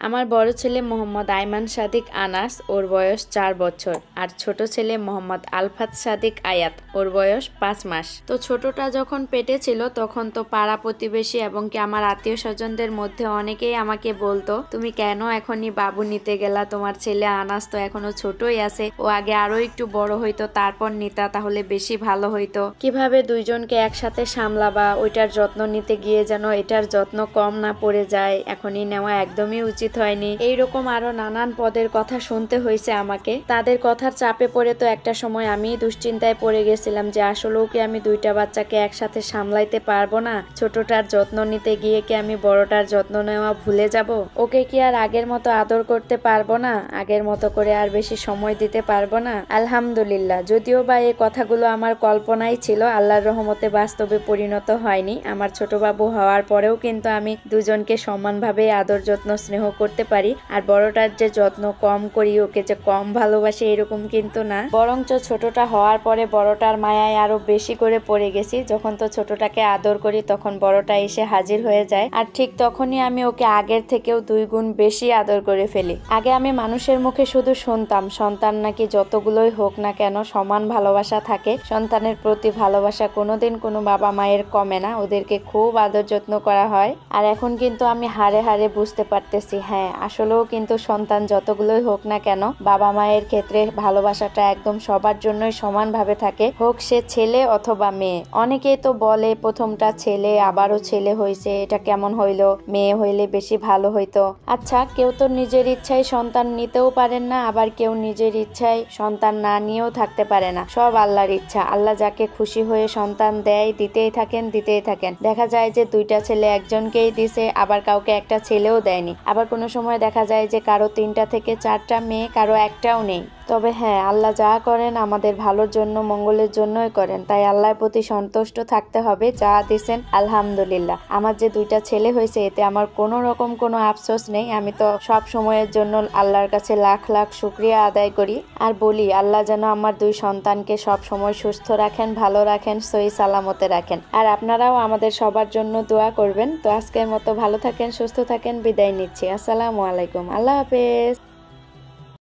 আমার বড় ছেলে মোহাম্মদ আইমান সাদিক আনাস, ওর বয়স 4 বছর। আর ছোট ছেলে মোহাম্মদ আলফাত সাদিক আয়াত, ওর বয়স 5 মাস। তো ছোটটা যখন পেটে ছিল তখন তো পাড়া প্রতিবেশী এবং কি আমার আত্মীয় স্বজনদের মধ্যে অনেকেই আমাকে বলতো, তুমি কেন এখনই বাবু নিতে গেলা? তোমার ছেলে আনাস তো এখনো ছোটই আছে, ও আগে আরো একটু বড় হইতো তারপর নিতা, তাহলে বেশি ভালো হইতো। কিভাবে দুইজনকে একসাথে সামলাবা, ওইটার যত্ন নিতে গিয়ে যেন এটার যত্ন কম না পড়ে যায়, এখনই নেওয়া একদমই উচিত হয়নি। এইরকম আরো নানান পদের কথা শুনতে হয়েছে আমাকে। তাদের কথার চাপে পড়ে তো একটা সময় আমি দুশ্চিন্তায় পড়ে গেছিলাম যে আসলেও কি আমি দুইটা বাচ্চাকে একসাথে সামলাইতে পারবো না? ছোটটার যত্ন নিতে গিয়ে কি আমি বড়টার যত্ন নেওয়া ভুলে যাব? ওকে কি আর আগের মতো আদর করতে পারবো না? আগের মতো করে আর বেশি সময় দিতে পারবো না? আলহামদুলিল্লাহ, যদিও বা এই কথাগুলো আমার কল্পনাই ছিল, আল্লাহর রহমতে বাস্তবে পরিণত হয়নি। আমার ছোট বাবু হওয়ার পরেও কিন্তু আমি দুজনকে সমানভাবে আদর যত্ন স্নেহ করতে পারি। আর বড়টার যে যত্ন কম করি, ওকে যে কম ভালোবাসি এরকম কিন্তু না, বরঞ্চ ছোটটা হওয়ার পরে বড়টার মায়ায় আরো বেশি করে পড়ে গেছি। যখন তো ছোটটাকে আদর করি তখন বড়টা এসে হাজির হয়ে যায়, আর ঠিক তখনই আমি ওকে আগের থেকেও 2 গুণ বেশি আদর করে ফেলি। আগে আমি মানুষের মুখে শুধু শুনতাম সন্তান নাকি যতগুলোই হোক না কেন সমান ভালোবাসা থাকে, সন্তানের প্রতি ভালোবাসা কোনোদিন কোনো বাবা মায়ের কমে না, ওদেরকে খুব আদর যত্ন করা হয়। আর এখন কিন্তু আমি হাড়ে হাড়ে বুঝতে পারতেছি, হ্যাঁ আসলেও কিন্তু সন্তান যতগুলোই হোক না কেন বাবা মায়ের ক্ষেত্রে ভালোবাসাটা একদম সবার জন্যই সমানভাবে থাকে, হোক সে ছেলে অথবা মেয়ে। অনেকেই তো বলে প্রথমটা ছেলে আবারও ছেলে হয়েছে, এটা কেমন হইলো, মেয়ে হইলে বেশি ভালো হইতো। আচ্ছা, কেউ তো নিজের ইচ্ছায় সন্তান নিতেও পারেন না, আবার কেউ নিজের ইচ্ছায় সন্তান না নিয়েও থাকতে পারে না। সব আল্লাহর ইচ্ছা, আল্লাহ যাকে খুশি হয়ে সন্তান দেয় দিতেই থাকেন দিতেই থাকেন। দেখা যায় যে 2টা ছেলে একজনকেই দিছে, আবার কাউকে একটা ছেলেও দেয়নি। আবার কোনো সময় দেখা যায় যে কারো 3টা থেকে 4টা মেয়ে, কারো একটাও নেই। তবে হ্যাঁ, আল্লাহ যা করেন আমাদের ভালোর জন্য মঙ্গলের জন্যই করেন, তাই আল্লাহর প্রতি সন্তুষ্ট থাকতে হবে। যা দিছেন আলহামদুলিল্লাহ। আমার যে 2টা ছেলে হয়েছে এতে আমার কোনো রকম কোনো আফসোস নেই। আমি তো সব সময়ের জন্য আল্লাহর কাছে লাখ লাখ শুকরিয়া আদায় করি আর বলি আল্লাহ যেন আমার 2 সন্তানকে সব সময় সুস্থ রাখেন, ভালো রাখেন, সহি সালামতে রাখেন। আর আপনারাও আমাদের সবার জন্য দোয়া করবেন। তো আজকের মতো ভালো থাকেন, সুস্থ থাকেন, বিদায় নিচ্ছি। আসসালামু আলাইকুম, আল্লাহ হাফেজ।